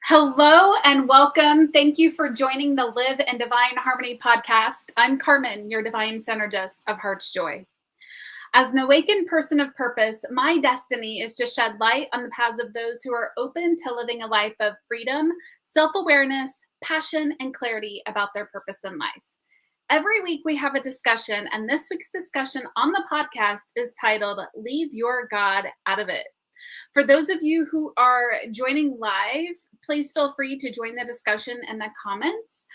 Hello and welcome. Thank you for joining the Live in Divine Harmony podcast. I'm Carmen, your divine synergist of Heart's Joy. As an awakened person of purpose, my destiny is to shed light on the paths of those who are open to living a life of freedom, self-awareness, passion, and clarity about their purpose in life. Every week we have a discussion, and this week's discussion on the podcast is titled, Leave Your God Out of It. For those of you who are joining live, please feel free to join the discussion in the comments.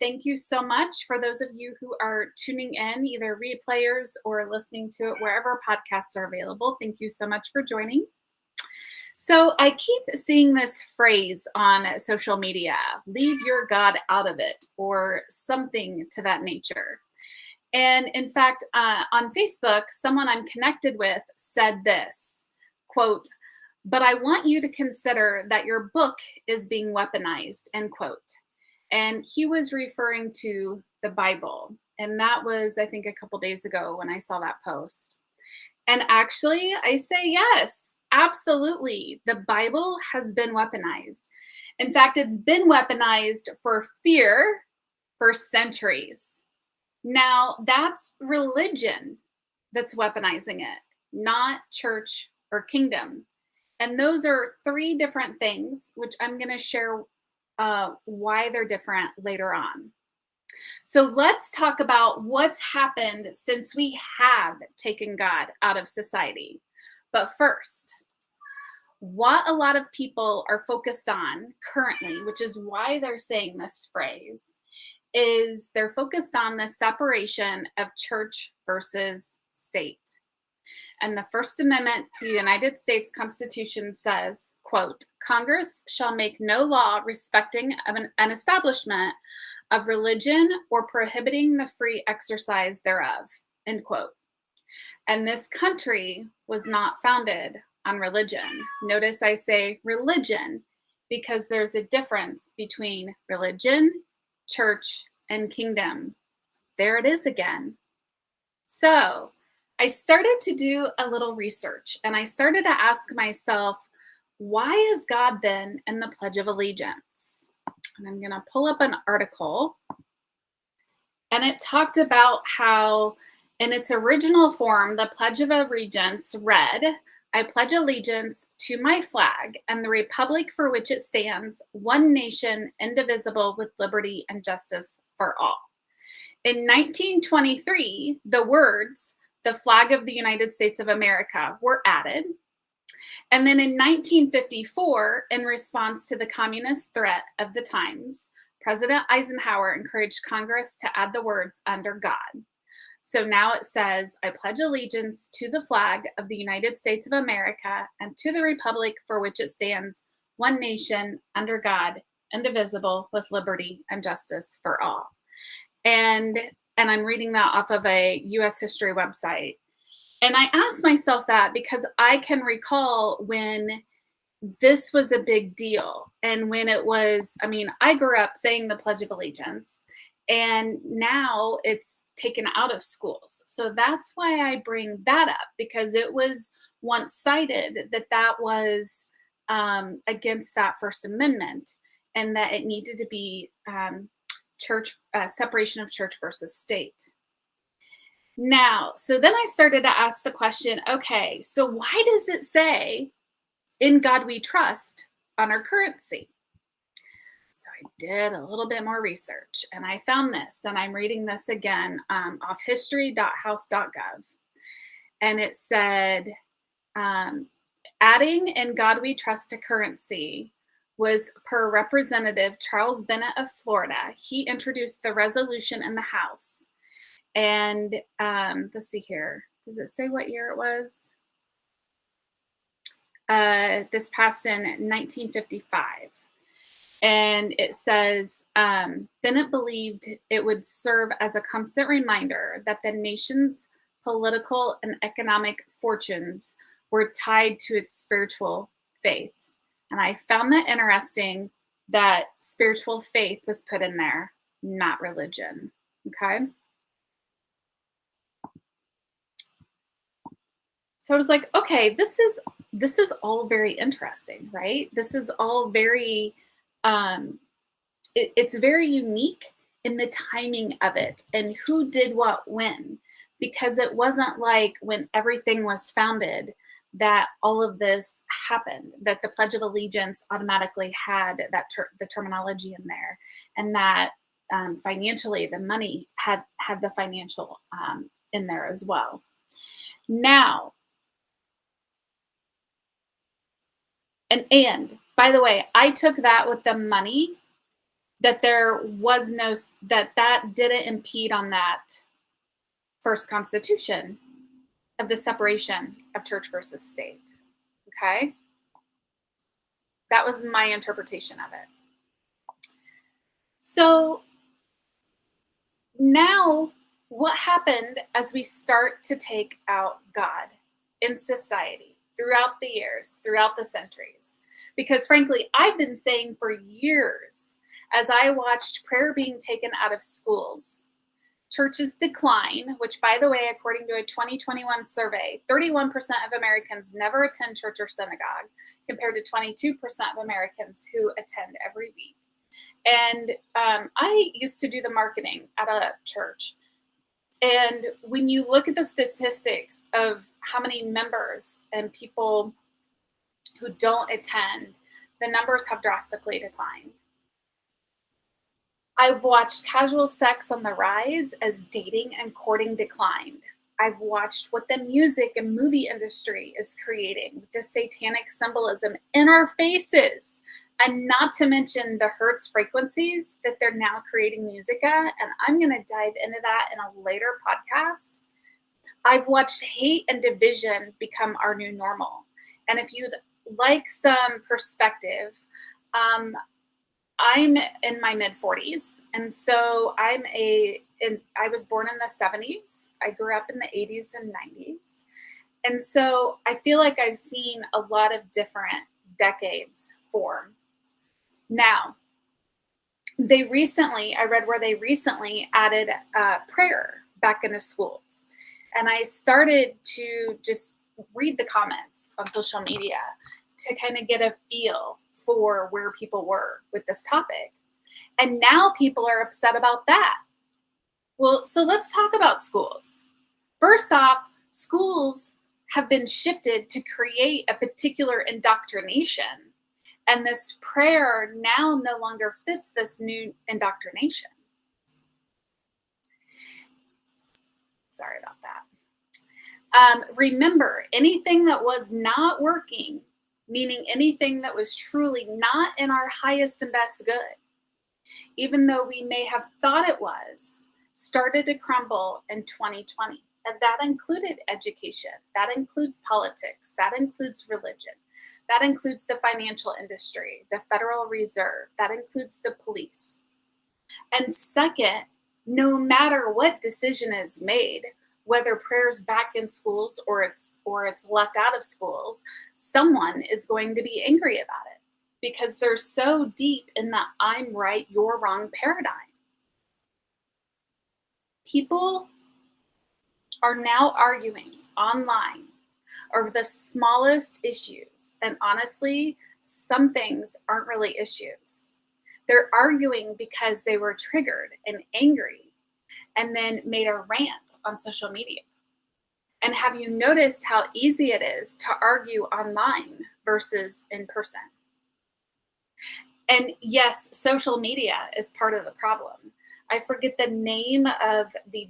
Thank you so much for those of you who are tuning in, either replayers or listening to it wherever podcasts are available. Thank you so much for joining. So I keep seeing this phrase on social media, leave your God out of it, or something to that nature. And in fact, on Facebook, someone I'm connected with said this, quote, but I want you to consider that your book is being weaponized, end quote. And he was referring to the Bible. And that was, I think, a couple days ago when I saw that post. And actually, I say yes, absolutely. The Bible has been weaponized. In fact, it's been weaponized for fear for centuries. Now, that's religion that's weaponizing it, not church or kingdom. And those are three different things, which I'm going to share why they're different later on. So let's talk about what's happened since we have taken God out of society. But first, what a lot of people are focused on currently, which is why they're saying this phrase, is they're focused on the separation of church versus state. And the First Amendment to the United States Constitution says, quote, Congress shall make no law respecting an establishment of religion or prohibiting the free exercise thereof, end quote. And this country was not founded on religion. Notice I say religion because there's a difference between religion, church, and kingdom. There it is again. So I started to do a little research and I started to ask myself, why is God then in the Pledge of Allegiance? And I'm going to pull up an article, and it talked about how in its original form, the Pledge of Allegiance read, I pledge allegiance to my flag and the republic for which it stands, one nation, indivisible, with liberty and justice for all. In 1923, the words, the flag of the United States of America, were added. And then in 1954, in response to the communist threat of the times, President Eisenhower encouraged Congress to add the words under God. So now it says, I pledge allegiance to the flag of the United States of America and to the republic for which it stands, one nation, under God, indivisible, with liberty and justice for all. And I'm reading that off of a U.S. history website. And I asked myself that because I can recall when this was a big deal. And when it was, I grew up saying the Pledge of Allegiance, and now it's taken out of schools. So that's why I bring that up, because it was once cited that was against that First Amendment, and that it needed to be church separation of church versus state. Now, so then I started to ask the question, okay, so why does it say in God we trust on our currency? So I did a little bit more research and I found this, and I'm reading this again off history.house.gov. And it said, adding in God we trust to currency was per Representative Charles Bennett of Florida. He introduced the resolution in the House. And let's see here. Does it say what year it was? This passed in 1955. And it says, Bennett believed it would serve as a constant reminder that the nation's political and economic fortunes were tied to its spiritual faith. And I found that interesting that spiritual faith was put in there, not religion. Okay. So I was like, okay, this is this is all very interesting, right? This is all very, um, it's very unique in the timing of it and who did what when, because it wasn't like when everything was founded that all of this happened, that the Pledge of Allegiance automatically had the terminology in there, and that financially the money had the financial in there as well. Now, and by the way, I took that with the money, that there was no, that didn't impede on that first constitution of the separation of church versus state. Okay, that was my interpretation of it. So now, what happened as we start to take out God in society throughout the years, throughout the centuries? Because frankly, I've been saying for years, as I watched prayer being taken out of schools, churches decline, which, by the way, according to a 2021 survey, 31% of Americans never attend church or synagogue, compared to 22% of Americans who attend every week. And I used to do the marketing at a church. And when you look at the statistics of how many members and people who don't attend, the numbers have drastically declined. I've watched casual sex on the rise as dating and courting declined. I've watched what the music and movie industry is creating with the satanic symbolism in our faces, and not to mention the Hertz frequencies that they're now creating music at. And I'm going to dive into that in a later podcast. I've watched hate and division become our new normal. And if you'd like some perspective, I'm in my mid 40s. And so I was born in the 70s. I grew up in the 80s and 90s. And so I feel like I've seen a lot of different decades form. Now, I read where they recently added prayer back into schools. And I started to just read the comments on social media to kind of get a feel for where people were with this topic. And now people are upset about that. Well, so let's talk about schools. First off, schools have been shifted to create a particular indoctrination. And this prayer now no longer fits this new indoctrination. Sorry about that. Remember, anything that was not working, meaning anything that was truly not in our highest and best good, even though we may have thought it was, started to crumble in 2020. And that included education, that includes politics, that includes religion, that includes the financial industry, the Federal Reserve, that includes the police. And second, no matter what decision is made, whether prayer's back in schools or it's left out of schools, someone is going to be angry about it because they're so deep in the I'm right, you're wrong paradigm. People are now arguing online over the smallest issues. And honestly, some things aren't really issues. They're arguing because they were triggered and angry and then made a rant on social media. And have you noticed how easy it is to argue online versus in person? And yes, social media is part of the problem. I forget the name of the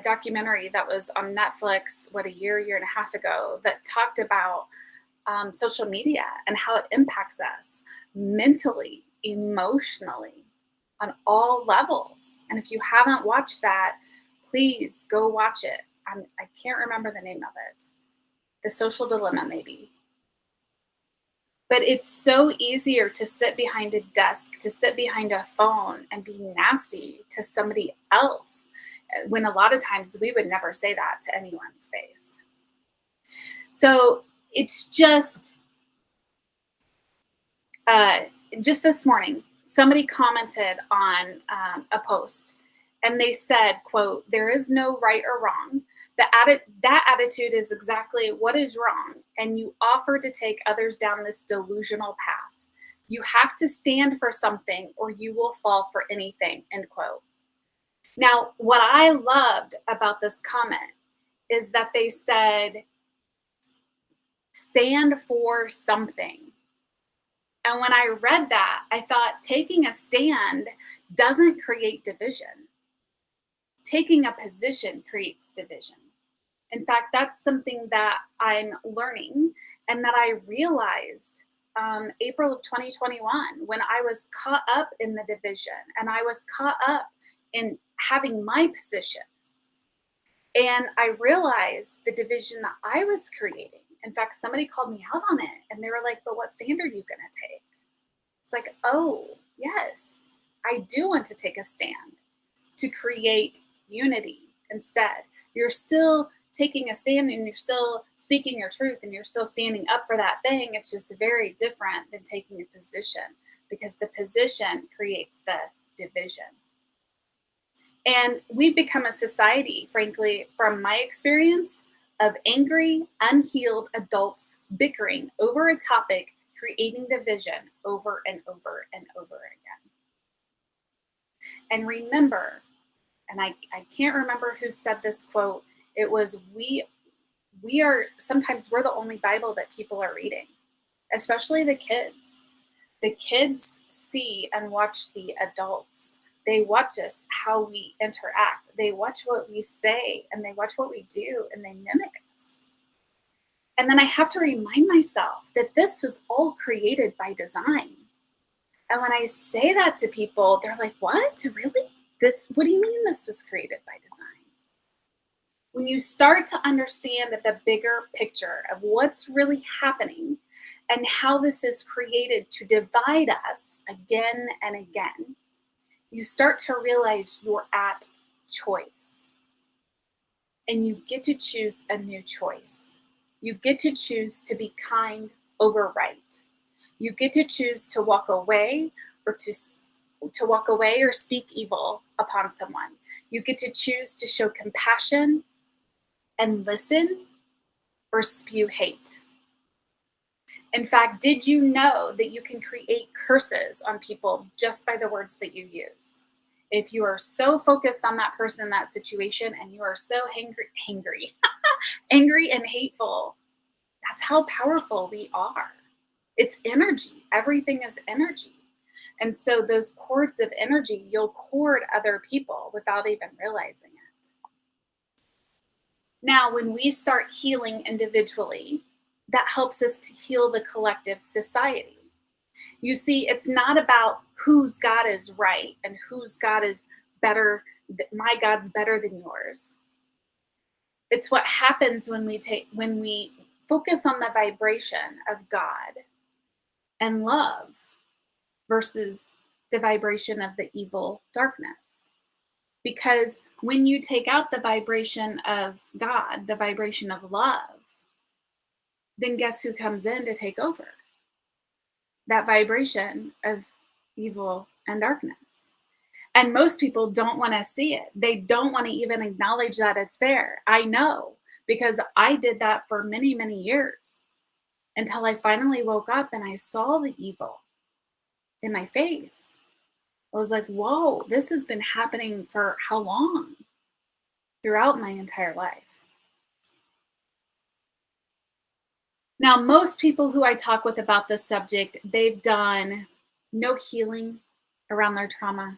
documentary that was on Netflix, a year and a half ago, that talked about social media and how it impacts us mentally, emotionally, on all levels. And if you haven't watched that, please go watch it. I can't remember the name of it. The Social Dilemma, maybe. But it's so easier to sit behind a desk, to sit behind a phone and be nasty to somebody else, when a lot of times we would never say that to anyone's face. So it's just this morning, somebody commented on a post, And they said, quote, "There is no right or wrong. That attitude is exactly what is wrong, and you offer to take others down this delusional path. You have to stand for something or you will fall for anything," end quote. Now, what I loved about this comment is that they said, stand for something. And when I read that, I thought taking a stand doesn't create division. Taking a position creates division. In fact, that's something that I'm learning and that I realized April of 2021 when I was caught up in the division and I was caught up in having my position. And I realized the division that I was creating. In fact, somebody called me out on it and they were like, "But what stand are you going to take?" It's like, oh, yes, I do want to take a stand to create unity instead. You're still taking a stand and you're still speaking your truth and you're still standing up for that thing. It's just very different than taking a position because the position creates the division. And we've become a society, frankly, from my experience, of angry, unhealed adults bickering over a topic, creating division over and over and over again. And remember, and I can't remember who said this quote, it was sometimes we're the only Bible that people are reading, especially the kids. The kids see and watch the adults. They watch us, how we interact. They watch what we say and they watch what we do and they mimic us. And then I have to remind myself that this was all created by design. And when I say that to people, they're like, "What? Really? What do you mean this was created by design?" When you start to understand the bigger picture of what's really happening and how this is created to divide us again and again, you start to realize you're at choice. And you get to choose a new choice. You get to choose to be kind over right. You get to choose to walk away or to walk away or speak evil upon someone. You get to choose to show compassion and listen or spew hate. In fact, did you know that you can create curses on people just by the words that you use? If you are so focused on that person, that situation, and you are so angry and hateful, that's how powerful we are. It's energy. Everything is energy. And so those cords of energy, you'll cord other people without even realizing it. Now, when we start healing individually, that helps us to heal the collective society. You see, it's not about whose God is right and whose God is better. My God's better than yours. It's what happens when we focus on the vibration of God and love versus the vibration of the evil darkness. Because when you take out the vibration of God, the vibration of love, then guess who comes in to take over? That vibration of evil and darkness. And most people don't want to see it. They don't want to even acknowledge that it's there. I know, because I did that for many, many years until I finally woke up and I saw the evil in my face. I was like, whoa, this has been happening for how long? Throughout my entire life. Now, most people who I talk with about this subject, they've done no healing around their trauma.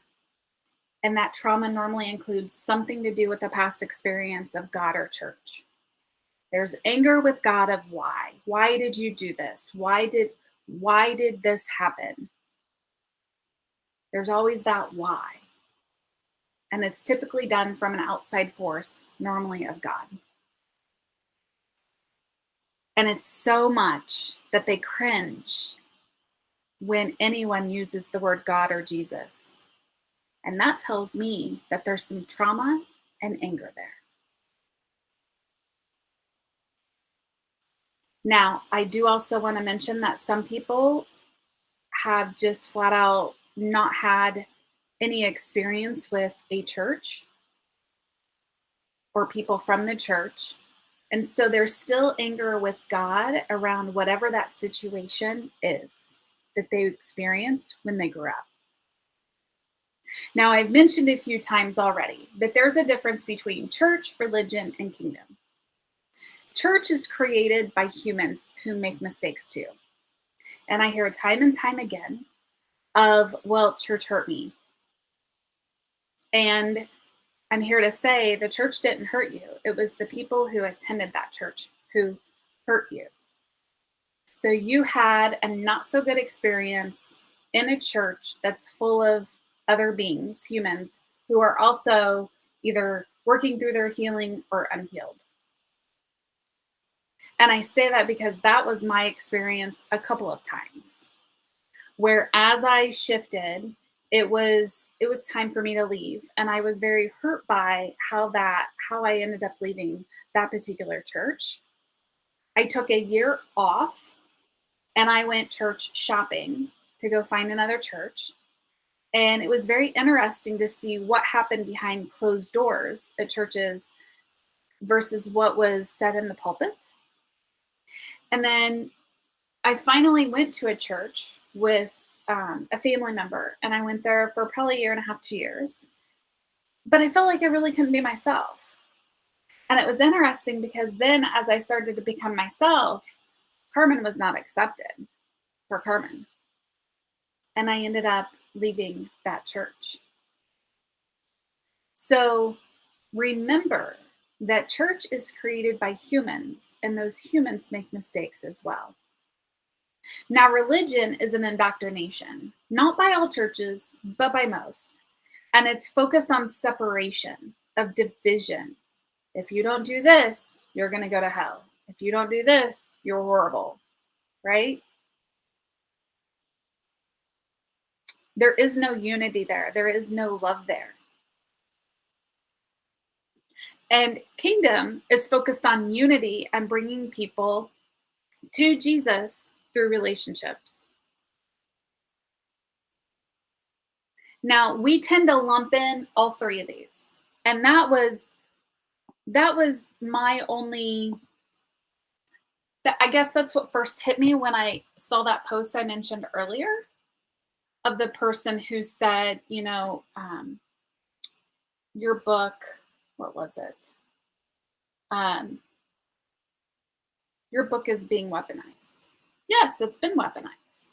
And that trauma normally includes something to do with a past experience of God or church. There's anger with God of why. Why did you do this? Why did this happen? There's always that why. And it's typically done from an outside force, normally of God. And it's so much that they cringe when anyone uses the word God or Jesus. And that tells me that there's some trauma and anger there. Now, I do also want to mention that some people have just flat out not had any experience with a church or people from the church. And so there's still anger with God around whatever that situation is that they experienced when they grew up. Now, I've mentioned a few times already that there's a difference between church, religion, and kingdom. Church is created by humans who make mistakes too. And I hear it time and time again of, well, church hurt me. And I'm here to say the church didn't hurt you. It was the people who attended that church who hurt you. So you had a not so good experience in a church that's full of other beings, humans, who are also either working through their healing or unhealed. And I say that because that was my experience a couple of times, where as I shifted, it was time for me to leave. And I was very hurt by how I ended up leaving that particular church. I took a year off and I went church shopping to go find another church. And it was very interesting to see what happened behind closed doors at churches versus what was said in the pulpit. And then I finally went to a church with a family member, and I went there for probably a year and a half, 2 years. But I felt like I really couldn't be myself. And it was interesting because then as I started to become myself, Carmen was not accepted for Carmen. And I ended up leaving that church. So remember that church is created by humans, and those humans make mistakes as well. Now, religion is an indoctrination, not by all churches, but by most. And it's focused on separation, of division. If you don't do this, you're going to go to hell. If you don't do this, you're horrible, right? There is no unity there. There is no love there. And kingdom is focused on unity and bringing people to Jesus through relationships. Now, we tend to lump in all three of these. And that was my only, I guess that's what first hit me when I saw that post I mentioned earlier of the person who said, your book, what was it? Your book is being weaponized. Yes, it's been weaponized.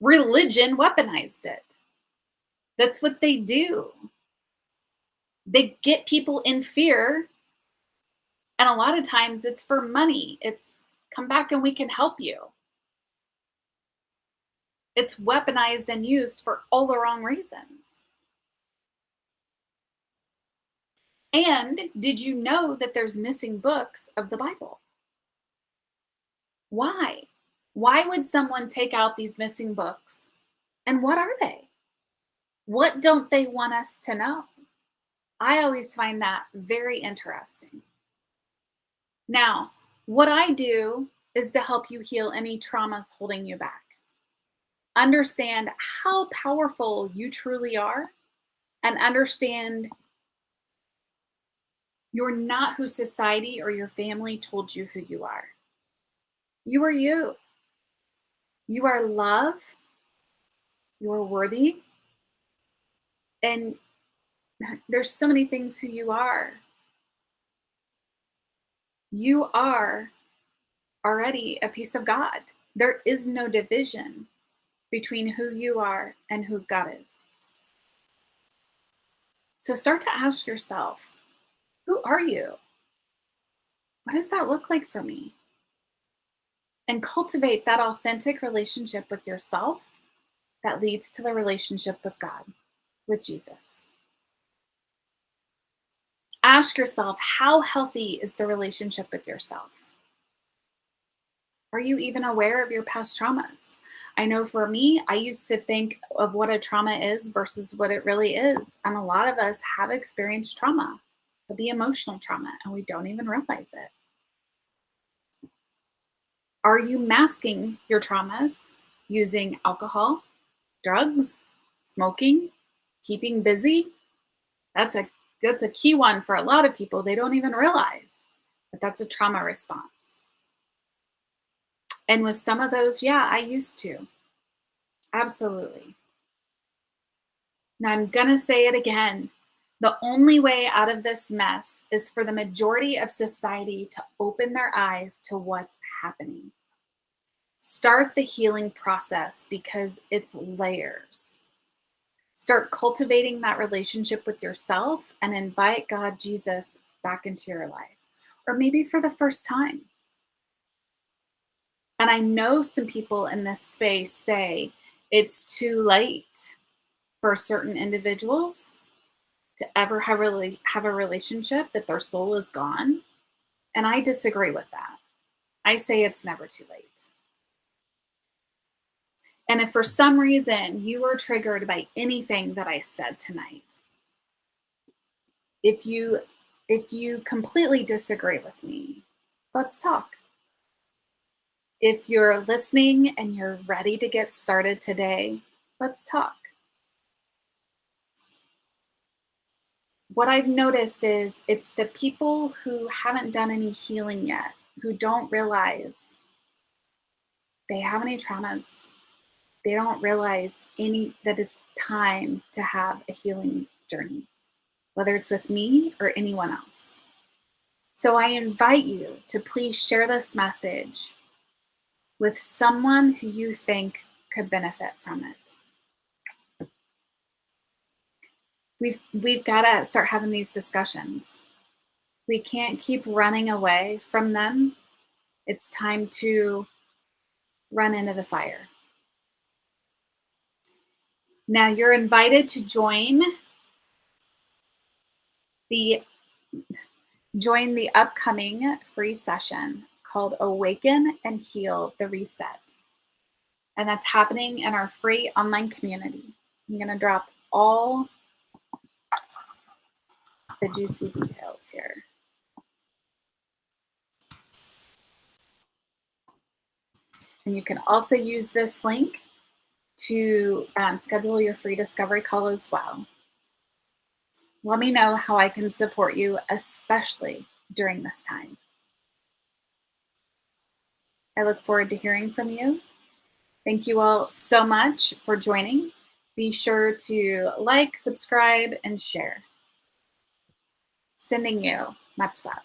Religion weaponized it. That's what they do. They get people in fear. And a lot of times it's for money. It's come back and we can help you. It's weaponized and used for all the wrong reasons. And did you know that there's missing books of the Bible? Why? Why would someone take out these missing books? And what are they? What don't they want us to know? I always find that very interesting. Now, what I do is to help you heal any traumas holding you back. Understand how powerful you truly are and understand you're not who society or your family told you who you are. You are you. You are love. You are worthy. And there's so many things who you are. You are already a piece of God. There is no division between who you are and who God is. So start to ask yourself, who are you? What does that look like for me? And cultivate that authentic relationship with yourself that leads to the relationship with God, with Jesus. Ask yourself, how healthy is the relationship with yourself? Are you even aware of your past traumas? I know for me, I used to think of what a trauma is versus what it really is. And a lot of us have experienced trauma, the emotional trauma, and we don't even realize it. Are you masking your traumas using alcohol, drugs, smoking, Keeping busy, that's a key one for a lot of people. They don't even realize that that's a trauma response. And with some of those, yeah, I used to. Absolutely. Now I'm going to say it again. The only way out of this mess is for the majority of society to open their eyes to what's happening. Start the healing process because it's layers. Start cultivating that relationship with yourself and invite God, Jesus, back into your life, or maybe for the first time. And I know some people in this space say it's too late for certain individuals to ever have a relationship, that their soul is gone. And I disagree with that. I say it's never too late. And if for some reason you were triggered by anything that I said tonight, if you completely disagree with me, let's talk. If you're listening and you're ready to get started today, let's talk. What I've noticed is it's the people who haven't done any healing yet, who don't realize they have any traumas. They don't realize that it's time to have a healing journey, whether it's with me or anyone else. So I invite you to please share this message with someone who you think could benefit from it. We've got to start having these discussions. We can't keep running away from them. It's time to run into the fire. Now you're invited to join the upcoming free session called Awaken and Heal the Reset. And that's happening in our free online community. I'm going to drop all the juicy details here. And you can also use this link to schedule your free discovery call as well. Let me know how I can support you, especially during this time. I look forward to hearing from you. Thank you all so much for joining. Be sure to like, subscribe, and share. Sending you much love.